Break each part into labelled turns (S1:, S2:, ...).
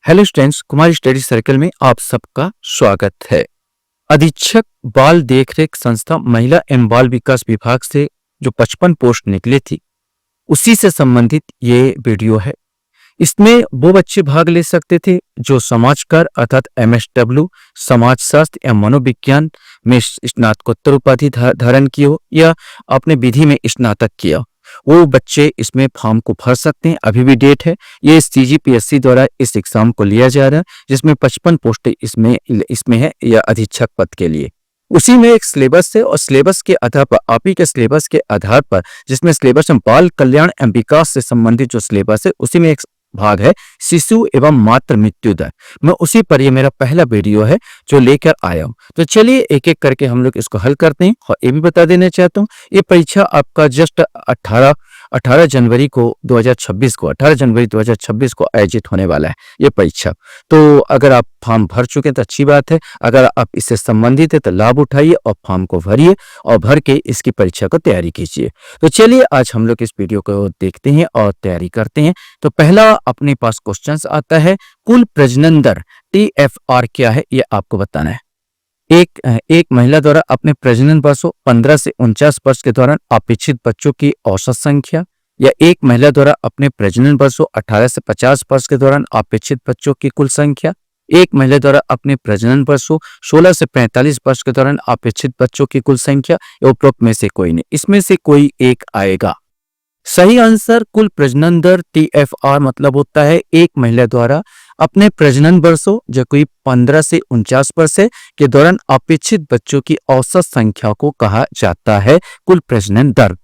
S1: Hello students, Kumar study circle में आप सबका स्वागत है। अधीक्षक बाल देखरेख संस्था महिला एवं बाल विकास विभाग से जो 55 पोस्ट निकली थी उसी से संबंधित ये वीडियो है। इसमें वो बच्चे भाग ले सकते थे जो समाजकार अर्थात MSW समाजशास्त्र या मनोविज्ञान में स्नातकोत्तर उपाधि धारण की हो या अपने विधि में स्नातक किया, वो बच्चे इसमें फॉर्म को भर सकते हैं। अभी भी डेट है, ये CGPSC द्वारा इस एग्जाम को लिया जा रहा है जिसमें 55 पोस्टें इसमें है या अधीक्षक पद के लिए। उसी में एक सिलेबस है और सिलेबस के आधार पर आप ही के सिलेबस के आधार पर जिसमें सिलेबस में बाल कल्याण एवं विकास से संबंधित जो सिलेबस है उसी में एक भाग है शिशु एवं मातृ मृत्यु दर। मैं उसी पर ये मेरा पहला वीडियो है जो लेकर आया हूँ। तो चलिए एक एक करके हम लोग इसको हल करते हैं। और ये भी बता देना चाहता हूँ, ये परीक्षा आपका जस्ट 18 जनवरी 2026 को आयोजित होने वाला है ये परीक्षा। तो अगर आप फॉर्म भर चुके हैं तो अच्छी बात है, अगर आप इससे संबंधित है तो लाभ उठाइए और फॉर्म को भरिए और भर के इसकी परीक्षा को तैयारी कीजिए। तो चलिए आज हम लोग इस वीडियो को देखते हैं और तैयारी करते हैं। तो पहला अपने पास क्वेश्चन आता है, कुल प्रजनन दर TFR क्या है ये आपको बताना है। एक महिला द्वारा अपने प्रजनन वर्षों 15 से 49 वर्ष के दौरान अपेक्षित बच्चों की औसत संख्या, या एक महिला द्वारा अपने प्रजनन वर्षों 18 से 50 वर्ष के दौरान अपेक्षित बच्चों की कुल संख्या, एक महिला द्वारा अपने प्रजनन वर्षों 16 से 45 वर्ष के दौरान अपेक्षित बच्चों की कुल संख्या, या उपरोक्त में से कोई नहीं। इसमें से कोई एक आएगा। सही आंसर कुल प्रजनन दर TFR मतलब होता है एक महिला द्वारा अपने प्रजनन वर्षों जो कोई 15 से 49 वर्ष के दौरान अपेक्षित बच्चों की औसत संख्या को कहा जाता है कुल प्रजनन दर।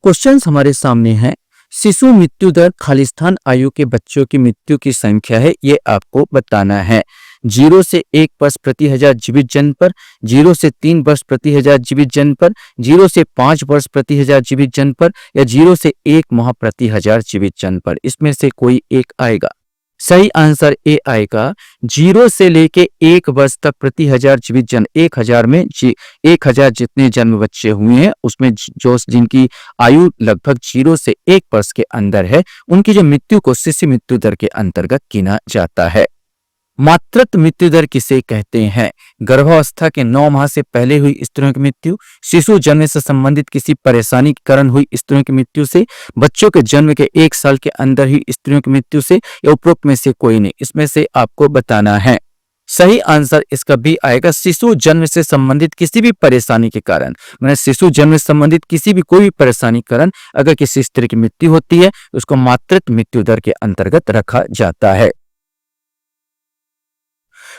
S1: क्वेश्चन हमारे सामने है, शिशु मृत्यु दर खालिस्तान आयु के बच्चों की मृत्यु की संख्या है, ये आपको बताना है। 0 से 1 वर्ष प्रति हजार जीवित जन्म पर, 0 से 3 वर्ष प्रति हजार जीवित जन्म पर, 0 से 5 वर्ष प्रति हजार जीवित जन्म पर, या 0 से 1 माह प्रति हजार जीवित जन्म पर। इसमें से कोई एक आएगा। सही आंसर ए आएगा। 0 से लेके 1 वर्ष तक प्रति हजार जीवित जन्म, 1000 में 1000 जितने जन्म बच्चे हुए हैं उसमें जो जिनकी आयु लगभग 0 से 1 वर्ष के अंदर है उनकी जो मृत्यु को शिशु मृत्यु दर के अंतर्गत गिना जाता है। मातृत्व मृत्यु दर किसे कहते हैं? गर्भावस्था के 9 माह से पहले हुई स्त्रियों की मृत्यु, शिशु जन्म से संबंधित किसी परेशानी के कारण हुई स्त्रियों की मृत्यु से, बच्चों के जन्म के 1 साल के अंदर ही स्त्रियों की मृत्यु से, या उपरोक्त में से कोई नहीं। इसमें से आपको बताना है। सही आंसर इसका भी आएगा। शिशु जन्म से संबंधित किसी भी परेशानी के कारण, मैंने शिशु जन्म से संबंधित किसी भी कोई भी परेशानी के कारण अगर किसी स्त्री की मृत्यु होती है उसको मातृत्व मृत्यु दर के अंतर्गत रखा जाता है।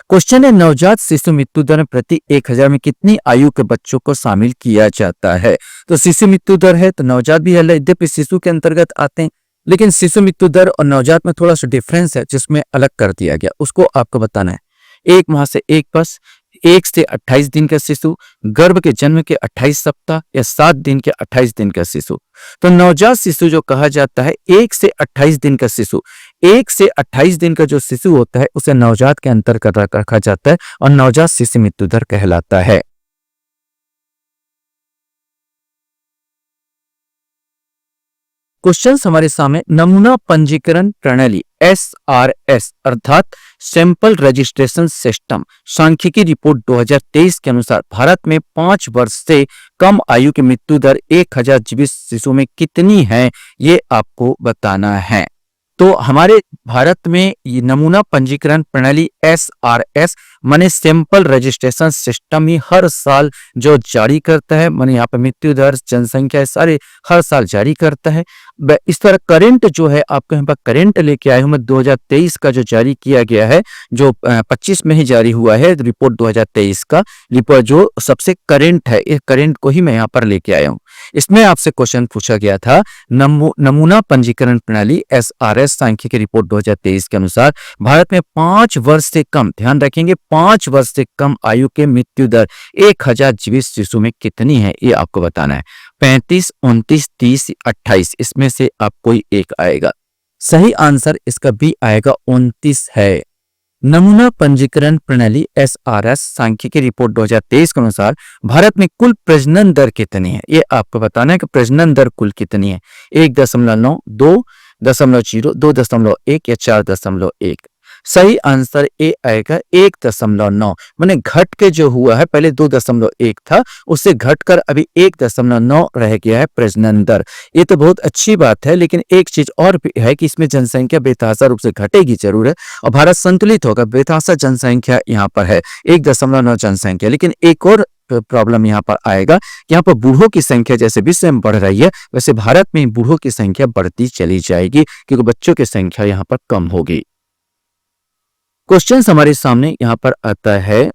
S1: क्वेश्चन है, नवजात शिशु मृत्यु दर प्रति 1000 में कितनी आयु के बच्चों को शामिल किया जाता है? तो शिशु मृत्यु दर है तो नवजात भी है, यद्यपि शिशु के अंतर्गत आते हैं, लेकिन शिशु मृत्यु दर और नवजात में थोड़ा सा डिफरेंस है जिसमें अलग कर दिया गया, उसको आपको बताना है। 1 माह से 1 वर्ष, 1 से 28 दिन का शिशु, गर्भ के जन्म के 28 सप्ताह या 7 दिन के 28 दिन का शिशु। तो नवजात शिशु जो कहा जाता है 1 से 28 दिन का शिशु, 1 से 28 दिन का जो शिशु होता है उसे नवजात के अंतर्गत रखा जाता है और नवजात शिशु मृत्यु दर कहलाता है। क्वेश्चन हमारे सामने, नमूना पंजीकरण प्रणाली SRS अर्थात सैंपल रजिस्ट्रेशन सिस्टम सांख्यिकी रिपोर्ट 2023 के अनुसार भारत में 5 वर्ष से कम आयु की मृत्यु दर 1000 जीवित शिशु में कितनी है ये आपको बताना है। तो हमारे भारत में ये नमूना पंजीकरण प्रणाली SRS माने सैंपल रजिस्ट्रेशन सिस्टम ही हर साल जो जारी करता है, माने यहाँ पे मृत्यु दर जनसंख्या सारे हर साल जारी करता है। इस तरह करंट जो है आपको यहाँ पर करंट लेके आए हूँ मैं 2023 का जो जारी किया गया है, जो 25 में ही जारी हुआ है रिपोर्ट 2023 का रिपोर्ट जो सबसे करंट है, इस करंट को ही मैं यहाँ पर लेके आया हूँ। इसमें आपसे क्वेश्चन पूछा गया था, नमूना पंजीकरण प्रणाली SRS सांख्यिकी रिपोर्ट 2023 के अनुसार भारत में 5 वर्ष से कम, ध्यान रखेंगे 5 वर्ष से कम आयु के मृत्यु दर 1000 जीवित शिशु में कितनी है ये आपको बताना है। 35, 29, 30, 28 इसमें से आप कोई एक आएगा। सही आंसर इसका भी आएगा 29 है। नमूना पंजीकरण प्रणाली SRS सांख्यिकी रिपोर्ट 2023 के अनुसार भारत में कुल प्रजनन दर कितनी है, ये आपको बताना है कि प्रजनन दर कुल कितनी है। 1.9, 2.0, 2.1 या 4.1। सही आंसर ए आएगा 1.9। मैंने घट के जो हुआ है, पहले 2.1 था, उससे घटकर अभी 1.9 रह गया है प्रजनन दर। ये तो बहुत अच्छी बात है, लेकिन एक चीज और भी है कि इसमें जनसंख्या बेतहाशा रूप से घटेगी जरूर है और भारत संतुलित होगा। बेतहाशा जनसंख्या यहाँ पर है 1.9 जनसंख्या, लेकिन एक और प्रॉब्लम यहाँ पर आएगा। यहाँ पर बूढ़ों की संख्या जैसे विश्व में बढ़ रही है, वैसे भारत में बूढ़ों की संख्या बढ़ती चली जाएगी, क्योंकि बच्चों की संख्या यहाँ पर कम होगी। क्वेश्चन हमारे सामने यहाँ पर आता है,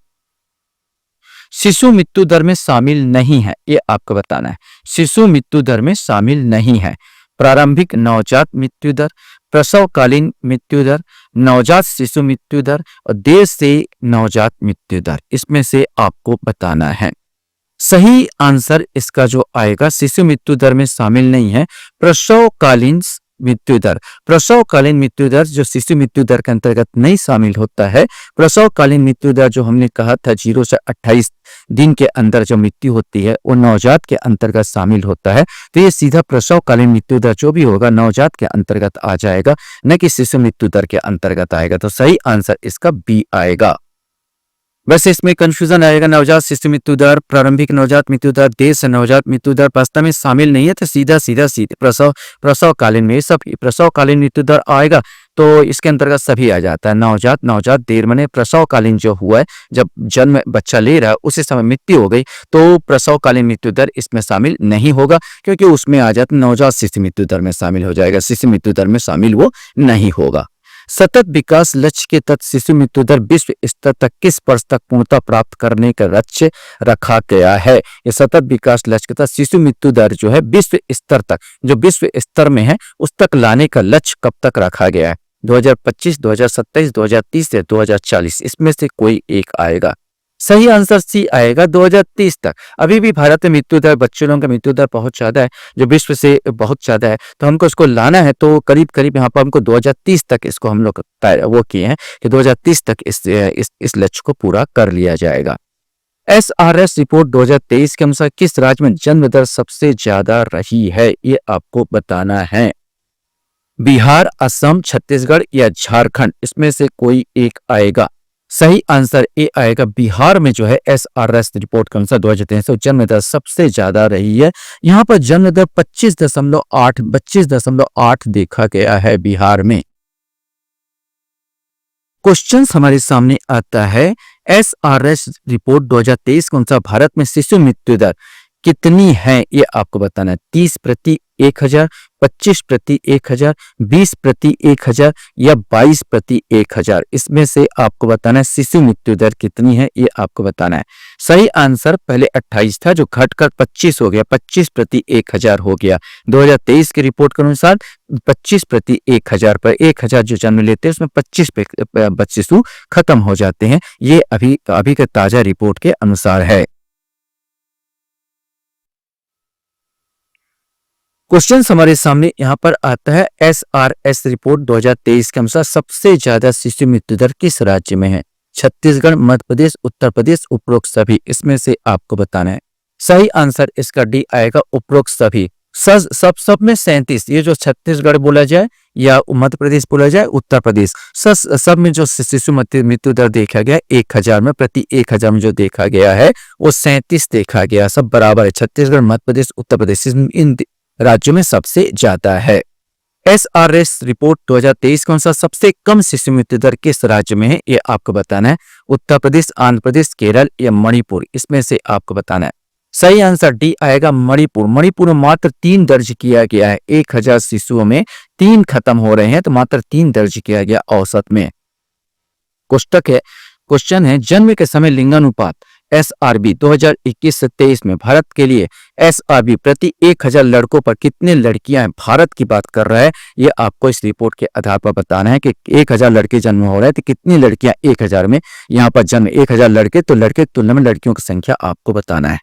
S1: शिशु मृत्यु दर में शामिल नहीं है, ये आपको बताना है। शिशु मृत्यु दर में शामिल नहीं है प्रारंभिक नवजात मृत्यु दर, प्रसवकालीन मृत्यु दर, नवजात शिशु मृत्यु दर और देर से नवजात मृत्यु दर। इसमें से आपको बताना है। सही आंसर इसका जो आएगा, शिशु मृत्यु दर में शामिल नहीं है प्रसवकालीन मृत्यु दर। प्रसवकालीन मृत्यु दर जो शिशु मृत्यु दर के अंतर्गत नहीं शामिल होता है। प्रसवकालीन मृत्यु दर जो हमने कहा था 0 से 28 दिन के अंदर जो मृत्यु होती है, वो नवजात के अंतर्गत शामिल होता है। तो ये सीधा प्रसवकालीन मृत्यु दर जो भी होगा नवजात के अंतर्गत आ जाएगा, न कि शिशु मृत्यु दर के अंतर्गत आएगा। तो सही आंसर इसका बी आएगा। वैसे इसमें कंफ्यूजन आएगा, नवजात शिशु मृत्यु दर, प्रारंभिक नवजात मृत्यु दर, देर से नवजात मृत्यु दर वास्तव में शामिल नहीं है। तो सीधे प्रसवकालीन में सब प्रसवकालीन मृत्यु दर आएगा, तो इसके अंतर्गत सभी आ जाता है। नवजात देर माने प्रसवकालीन जो हुआ है, जब जन्म बच्चा ले रहा है उसी समय मृत्यु हो गई, तो प्रसवकालीन मृत्यु दर इसमें शामिल नहीं होगा, क्योंकि उसमें आ जाता नवजात शिशु मृत्यु दर में शामिल हो जाएगा। शिशु मृत्यु दर में शामिल वो नहीं होगा। सतत विकास लक्ष्य के तहत शिशु मृत्यु दर विश्व स्तर तक किस वर्ष तक पूर्णता प्राप्त करने का लक्ष्य रखा गया है। ये सतत विकास लक्ष्य के तहत शिशु मृत्यु दर जो है विश्व स्तर तक, जो विश्व स्तर में है, उस तक लाने का लक्ष्य कब तक रखा गया है। 2025, 2027, 2030 या 2040, इसमें से कोई एक आएगा। सही आंसर सी आएगा 2030 तक। अभी भी भारत में मृत्यु दर, बच्चों लोगों का मृत्यु दर बहुत ज्यादा है, जो विश्व से बहुत ज्यादा है, तो हमको इसको लाना है। तो करीब करीब यहाँ पर हमको 2030 तक इसको हम लोग वो किए हैं कि 2030 तक इस लक्ष्य को पूरा कर लिया जाएगा। SRS रिपोर्ट 2023 के अनुसार किस राज्य में जन्म दर सबसे ज्यादा रही है, ये आपको बताना है। बिहार, असम, छत्तीसगढ़ या झारखंड, इसमें से कोई एक आएगा। सही आंसर ए आएगा। बिहार में जो है SRS रिपोर्ट के अनुसार 2023 जन्म दर सबसे ज्यादा रही है। यहाँ पर जन्म दर 25.8 देखा गया है बिहार में। क्वेश्चन हमारे सामने आता है, SRS रिपोर्ट 2023 के अनुसार भारत में शिशु मृत्यु दर कितनी है, ये आपको बताना है। 30 प्रति 1000, 25 प्रति 1000, 20 प्रति 1000 या 22 प्रति 1000, इसमें से आपको बताना है शिशु मृत्यु दर कितनी है, ये आपको बताना है। सही आंसर पहले 28 था, जो घटकर 25 हो गया, 25 प्रति 1000 हो गया। 2023 की रिपोर्ट के अनुसार 25 प्रति 1000 पर 1000 जो जन्म लेते हैं उसमें 25 शिशु खत्म हो जाते हैं। ये अभी के ताजा रिपोर्ट के अनुसार है। क्वेश्चन हमारे सामने यहाँ पर आता है, SRS रिपोर्ट 2023 के अनुसार सबसे ज्यादा शिशु मृत्यु दर किस राज्य में है। छत्तीसगढ़, मध्य प्रदेश, उत्तर प्रदेश, उपरोक्त सभी, इसमें से आपको बताना है। सही आंसर इसका डी आएगा, उपरोक्त सभी। सब में 37, ये जो छत्तीसगढ़ बोला जाए या मध्य प्रदेश बोला जाए, उत्तर प्रदेश, सब में जो शिशु मृत्यु दर देखा गया 1000 में, प्रति 1000 में जो देखा गया है वो 37 देखा गया। सब बराबर है, छत्तीसगढ़, मध्य प्रदेश, उत्तर प्रदेश, इन राज्यों में सबसे ज्यादा है। SRS रिपोर्ट 2023 के अनुसार सबसे कम शिशु मृत्यु दर किस राज्य में है, ये आपको बताना है। उत्तर प्रदेश, आंध्र प्रदेश, केरल या मणिपुर, इसमें से आपको बताना है। सही आंसर डी आएगा, मणिपुर। मणिपुर में मात्र 3 दर्ज किया गया है। 1000 शिशुओं में 3 खत्म हो रहे हैं, तो मात्र 3 दर्ज किया गया औसत में। क्वेश्चन है, जन्म के समय लिंगानुपात SRB 2021 से 23 में भारत के लिए SRB प्रति 1000 लड़कों पर कितने लड़कियां हैं, भारत की बात कर रहा है। ये आपको इस रिपोर्ट के आधार पर बताना है कि 1000 लड़के जन्म हो रहे हैं तो कितनी लड़कियां 1000 में। यहाँ पर जन्म 1000 लड़के, तो लड़के की तुलना में लड़कियों की संख्या आपको बताना है।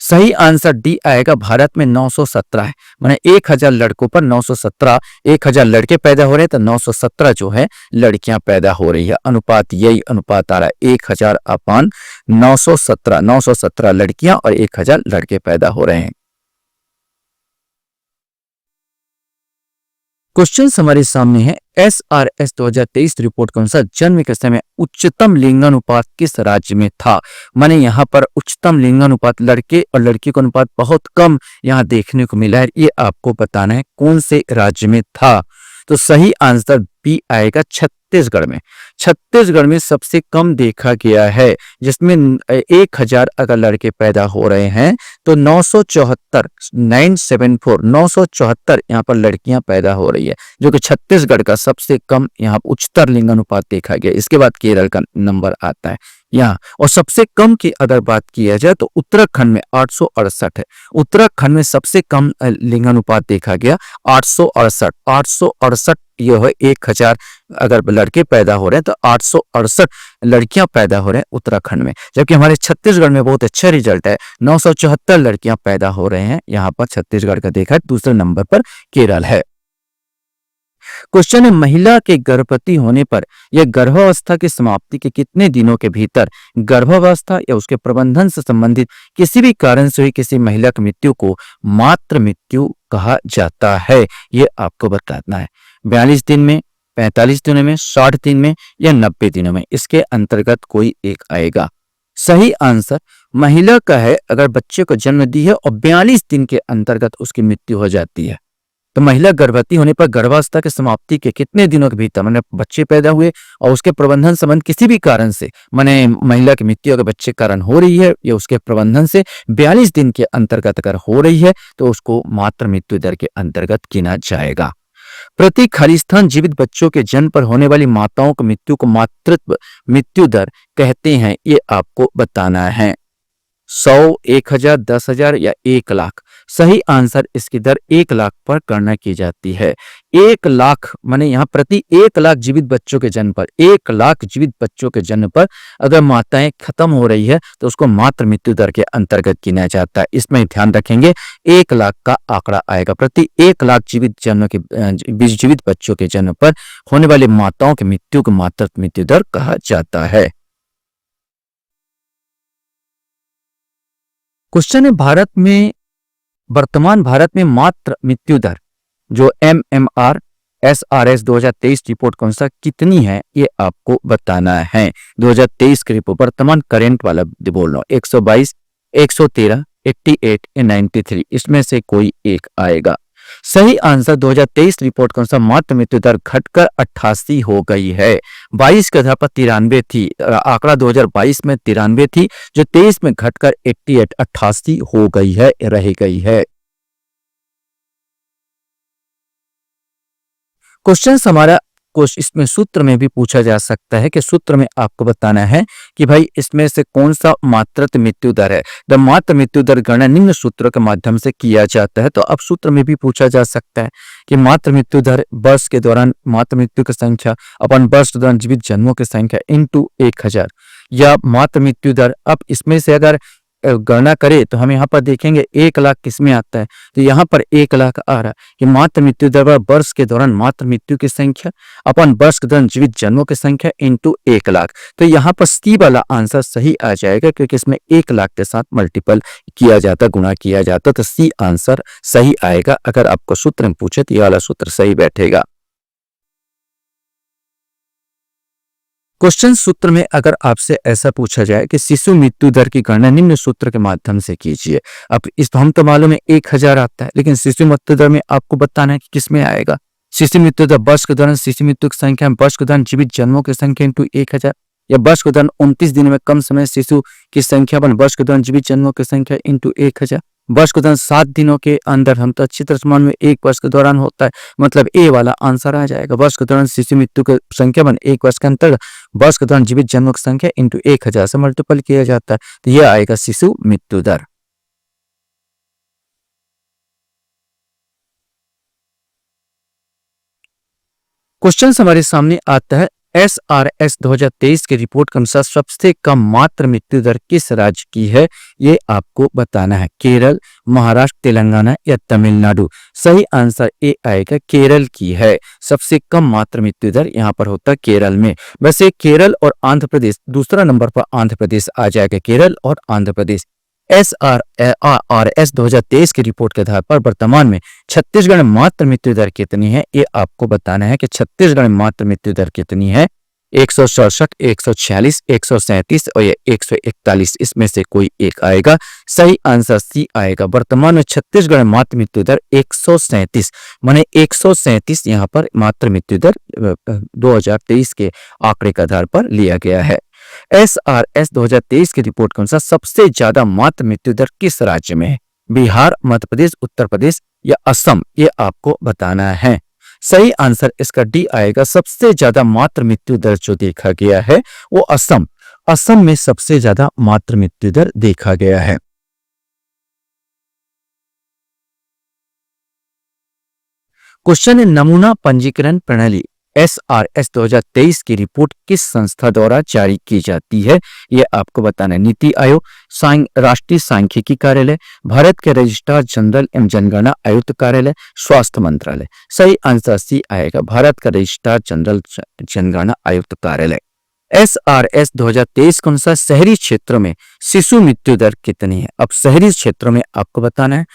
S1: सही आंसर डी आएगा, भारत में 917 है। माने 1000 लड़कों पर 917, 1000 लड़के पैदा हो रहे हैं तो 917 जो है लड़कियां पैदा हो रही है। अनुपात यही अनुपात आ रहा है, 1000 अपान 917, 917 लड़कियां और 1000 लड़के पैदा हो रहे हैं। क्वेश्चन हमारे सामने है, SRS 2023 रिपोर्ट के अनुसार जन्म के समय उच्चतम लिंगानुपात किस राज्य में था। माने यहाँ पर उच्चतम लिंगानुपात लड़के और लड़की का अनुपात बहुत कम यहाँ देखने को मिला है, ये आपको बताना है कौन से राज्य में था। तो सही आंसर बी आएगा, छत्तीसगढ़ में। छत्तीसगढ़ में सबसे कम देखा गया है, जिसमें 1000 अगर लड़के पैदा हो रहे हैं तो 974 974 यहाँ पर लड़कियां पैदा हो रही है, जो कि छत्तीसगढ़ का सबसे कम यहाँ उच्चतर लिंगानुपात देखा गया। इसके बाद केरल का नंबर आता है यहाँ। और सबसे कम की अगर बात किया जाए तो उत्तराखंड में 868 है। उत्तराखंड में सबसे कम लिंगानुपात देखा गया 868 ये है। 1000 अगर लड़के पैदा हो रहे हैं तो 868 लड़कियां पैदा हो रहे हैं उत्तराखंड में, जबकि हमारे छत्तीसगढ़ में बहुत अच्छा रिजल्ट है, 974 लड़कियां पैदा हो रहे हैं। यहाँ पर छत्तीसगढ़ का देखा है, दूसरे नंबर पर केरल है। क्वेश्चन है, महिला के गर्भवती होने पर या गर्भावस्था की समाप्ति के कितने दिनों के भीतर गर्भावस्था या उसके प्रबंधन से संबंधित किसी भी कारण से हुई किसी महिला की मृत्यु को मातृ मृत्यु कहा जाता है, ये आपको बताना है। 42 दिन में, 45 दिनों में, 60 दिन में या 90 दिनों में, इसके अंतर्गत कोई एक आएगा। सही आंसर महिला का है, अगर बच्चे को जन्म दी है और 42 दिन के अंतर्गत उसकी मृत्यु हो जाती है। तो महिला गर्भवती होने पर गर्भावस्था के समाप्ति के कितने दिनों के भीतर, माने बच्चे पैदा हुए और उसके प्रबंधन संबंध किसी भी कारण से, माने महिला की मृत्यु अगर बच्चे कारण हो रही है या उसके प्रबंधन से 42 दिन के अंतर्गत अगर हो रही है तो उसको मातृ मृत्यु दर के अंतर्गत गिना जाएगा। प्रति खालिस्तान जीवित बच्चों के जन्म पर होने वाली माताओं की मृत्यु को मातृत्व मृत्यु दर कहते हैं, ये आपको बताना है। 100, 1000, 10,000 या 1 लाख। सही आंसर इसकी दर 1 लाख पर गणना की जाती है। 1 लाख माने यहाँ प्रति 1 लाख जीवित बच्चों के जन्म पर, 1 लाख जीवित बच्चों के जन्म पर अगर माताएं खत्म हो रही है तो उसको मातृ मृत्यु दर के अंतर्गत गिना जाता है। इसमें ध्यान रखेंगे 1 लाख का आंकड़ा आएगा। प्रति 1 लाख जीवित बच्चों के जन्म पर होने वाली माताओं की मृत्यु को मातृ मृत्यु दर कहा जाता है। क्वेश्चन है, वर्तमान भारत में मातृ मृत्यु दर जो MMR SRS 2023 रिपोर्ट के अनुसार कितनी है, ये आपको बताना है। 2023 की रिपोर्ट वर्तमान करेंट वाला बोल रहा हूं, 122, 113, 88 या 93, इसमें से कोई एक आएगा। सही आंसर 2023 रिपोर्ट के अनुसार मातृ मृत्यु दर घटकर 88 हो गई है। 22 के आधार पर 93 थी, आंकड़ा 2022 में 93 थी, जो 23 में घटकर 88 हो गई है, रह गई है। क्वेश्चन हमारा इसमें सूत्र में भी पूछा जा सकता है कि सूत्र में आपको बताना है कि भाई इसमें से कौन सा मातृत्व मृत्यु दर है। द मातृ मृत्यु दर गणना निम्न सूत्रों के माध्यम से किया जाता है। तो अब सूत्र में भी पूछा जा सकता है कि मातृ मृत्यु दर वर्ष के दौरान मातृ मृत्यु की संख्या अपन वर्ष के दौरान जीवित जन्मों की संख्या इंटू 1000 या मातृ मृत्यु दर। अब इसमें से अगर गणना करें तो हम यहाँ पर देखेंगे 1 लाख किसमें आता है, तो यहाँ पर 1 लाख आ रहा है कि मातृ मृत्यु दर वर्ष के दौरान मातृ मृत्यु की संख्या अपन वर्ष के दौरान जीवित जन्मों की संख्या इंटू 1 लाख। तो यहाँ पर सी वाला आंसर सही आ जाएगा, क्योंकि इसमें 1 लाख के साथ मल्टीपल किया जाता, गुणा किया जाता, तो सी आंसर सही आएगा। अगर आपको सूत्र में पूछे तो ये वाला सूत्र सही बैठेगा। क्वेश्चन सूत्र में अगर आपसे ऐसा पूछा जाए कि शिशु मृत्यु दर की गणना निम्न सूत्र के माध्यम से कीजिए। अब इस हम तो मालूम है 1000 आता है, लेकिन शिशु मृत्यु दर में आपको बताना है कि किसमें आएगा। शिशु मृत्यु दर वर्ष के दौरान शिशु मृत्यु की संख्या, वर्ष के दौरान जीवित जन्मों की संख्या इंटू 1000, या वर्ष के दौरान 29 दिन में कम समय शिशु की संख्या बन वर्ष के दौरान जीवित जन्मों की संख्या इंटू 1000, वर्ष के दौरान 7 दिनों के अंदर, हम तो अच्छी तरह समान में 1 वर्ष के दौरान होता है, मतलब ए वाला आंसर आ जाएगा। वर्ष के दौरान शिशु मृत्यु की संख्या बन 1 वर्ष के अंतर वर्ष के दौरान जीवित जन्मों की संख्या इंटू 1000 से मल्टीपल किया जाता है, तो यह आएगा शिशु मृत्यु दर। क्वेश्चन हमारे सामने आता है, SRS 2023 की रिपोर्ट के अनुसार सबसे कम मातृ मृत्यु दर किस राज्य की है, ये आपको बताना है। केरल, महाराष्ट्र, तेलंगाना या तमिलनाडु। सही आंसर ए आएगा, केरल की है। सबसे कम मातृ मृत्यु दर यहाँ पर होता है केरल में। वैसे केरल और आंध्र प्रदेश, दूसरा नंबर पर आंध्र प्रदेश आ जाएगा, केरल और आंध्र प्रदेश। SRS 2023 की रिपोर्ट के आधार पर वर्तमान में छत्तीसगढ़ में मातृ मृत्यु दर कितनी है, ये आपको बताना है कि छत्तीसगढ़ में मातृ मृत्यु दर कितनी है। 167, 146, 137 और ये 141, इसमें से कोई एक आएगा। सही आंसर सी आएगा। वर्तमान में छत्तीसगढ़ में मातृ मृत्यु दर 137, माने 137 यहाँ पर मातृ मृत्यु दर 2023 के आंकड़े के आधार पर लिया गया है। SRS 2023 की रिपोर्ट के अनुसार सबसे ज्यादा मातृ मृत्यु दर किस राज्य में है? बिहार, मध्य प्रदेश, उत्तर प्रदेश या असम, ये आपको बताना है। सही आंसर इसका डी आएगा। सबसे ज्यादा मातृ मृत्यु दर जो देखा गया है वो असम में सबसे ज्यादा मातृ मृत्यु दर देखा गया है। क्वेश्चन है, नमूना पंजीकरण प्रणाली SRS 2023 की रिपोर्ट किस संस्था द्वारा जारी की जाती है, यह आपको बताना है। नीति आयोग, राष्ट्रीय सांख्यिकी कार्यालय, भारत के रजिस्ट्रार जनरल एवं जनगणना आयुक्त कार्यालय, स्वास्थ्य मंत्रालय। सही आंसर सी आएगा, भारत का रजिस्ट्रार जनरल जनगणना आयुक्त कार्यालय। SRS 2023 के अनुसार शहरी क्षेत्रों में शिशु मृत्यु दर कितनी है? अब शहरी क्षेत्रों में आपको बताना है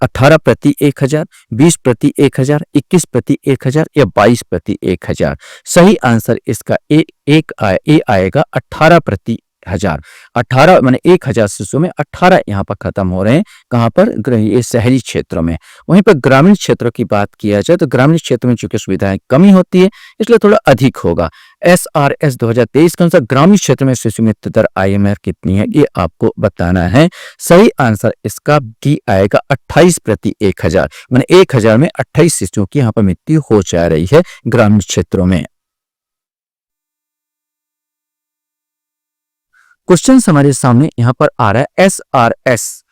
S1: 18 प्रति 1000, 20 प्रति 1000, 21 प्रति 1000 या 22 प्रति 1000। सही आंसर इसका ए आएगा 18 प्रति 1000। 18 माने 1000 शिशु में 18 यहाँ पर खत्म हो रहे हैं। कहाँ पर? ये शहरी क्षेत्रों में। वहीं पर ग्रामीण क्षेत्रों की बात किया जाए तो ग्रामीण क्षेत्र में चूंकि सुविधाएं कमी होती है इसलिए थोड़ा अधिक होगा। SRS 2023 के अनुसार ग्रामीण क्षेत्र में शिशु मृत्यु दर IMR कितनी है, ये आपको बताना है। सही आंसर इसका डी आएगा 28 प्रति 1000, माने 1000 में 28 शिशुओं की यहाँ पर मृत्यु हो जा रही है ग्रामीण क्षेत्रों में। क्वेश्चन हमारे सामने यहाँ पर आ रहा है SRS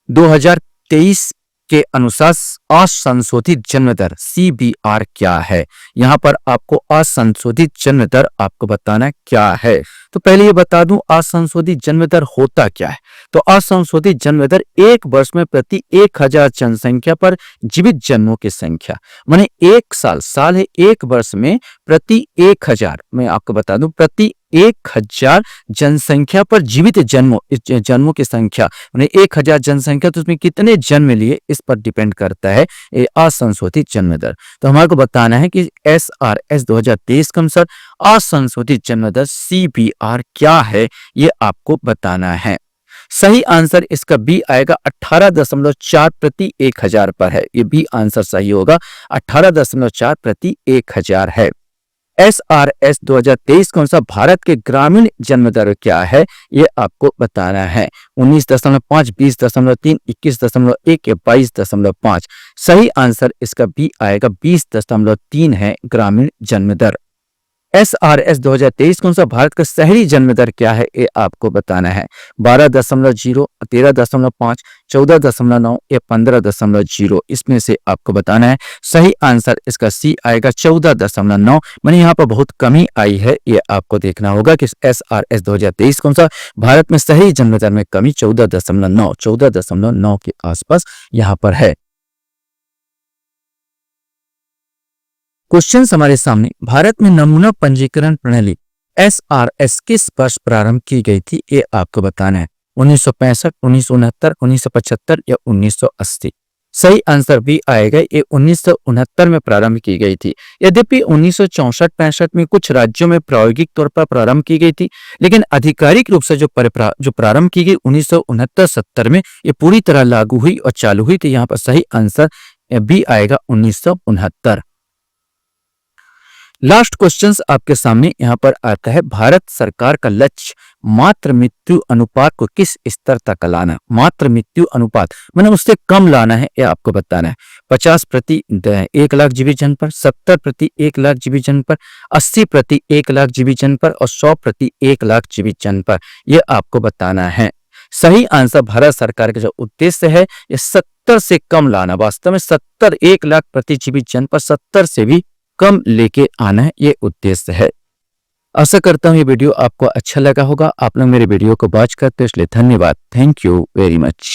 S1: 2023 के अनुसार असंशोधित जन्म दर CBR क्या है? यहाँ पर आपको असंशोधित जन्म दर आपको बताना क्या है। तो पहले ये बता दूं असंशोधित जन्म दर होता क्या है। तो असंशोधित जन्म दर एक वर्ष में प्रति 1000 जनसंख्या पर जीवित जन्मों की संख्या, माने एक साल है, एक वर्ष में प्रति 1000, मैं आपको बता दूं प्रति 1000 जनसंख्या पर जीवित जन्मों की संख्या, माने 1000 जनसंख्या तो उसमें कितने जन्म लिए इस पर डिपेंड करता है ये असंशोधित जन्म दर। तो हमारे को बताना है कि SRS 2023 के अनुसार असंशोधित जन्म दर CBR क्या है, ये आपको बताना है। सही आंसर इसका बी आएगा 18.4 प्रति 1000 पर है। ये बी आंसर सही होगा, 18.4 प्रति 1000 है। SRS 2023 के अनुसार भारत के ग्रामीण जन्म दर क्या है, ये आपको बताना है। 19.5, 20.3, 21.1 या 22.5। सही आंसर इसका बी आएगा, 20.3 है ग्रामीण जन्म दर। SRS 2023 के अनुसार भारत का शहरी जन्म दर क्या है, ये आपको बताना है। 12.0, 13.5, 14.9 या 15.0, इसमें से आपको बताना है। सही आंसर इसका सी आएगा 14.9, माने यहाँ पर बहुत कमी आई है, ये आपको देखना होगा कि SRS 2023 के अनुसार भारत में शहरी जन्म दर में कमी 14.9 के आसपास यहाँ पर है। क्वेश्चन हमारे सामने, भारत में नमूना पंजीकरण प्रणाली SRS किस वर्ष प्रारंभ की गई थी, ये आपको बताना है। 1965, 1969, 1975 या 1980। सही आंसर भी आएगा, ये 1969 में प्रारंभ की गई थी। यद्यपि 1964-65 में कुछ राज्यों में प्रायोगिक तौर पर प्रारंभ की गई थी, लेकिन आधिकारिक रूप से जो प्रारंभ की गई 1969-70 में ये पूरी तरह लागू हुई और चालू हुई थी। यहाँ पर सही आंसर भी आएगा 1969। लास्ट क्वेश्चंस आपके सामने यहाँ पर आता है, भारत सरकार का लक्ष्य मातृ मृत्यु अनुपात को किस स्तर तक लाना। मातृ मृत्यु अनुपात मैंने उससे कम लाना है, यह आपको बताना है। 50 प्रति 1 लाख जीवित जन पर, 70 प्रति 1 लाख जीवित जन पर, 80 प्रति 1 लाख जीवित जन पर और 100 प्रति 1 लाख जीवित जन पर, यह आपको बताना है। सही आंसर भारत सरकार का जो उद्देश्य है ये 70 से कम लाना। वास्तव में 70 1 लाख प्रति जीवित जन पर 70 से भी कम लेके आना है, ये उद्देश्य है। आशा करता हूँ ये वीडियो आपको अच्छा लगा होगा। आप लोग मेरे वीडियो को वॉच करते हो इसलिए धन्यवाद। Thank you very much.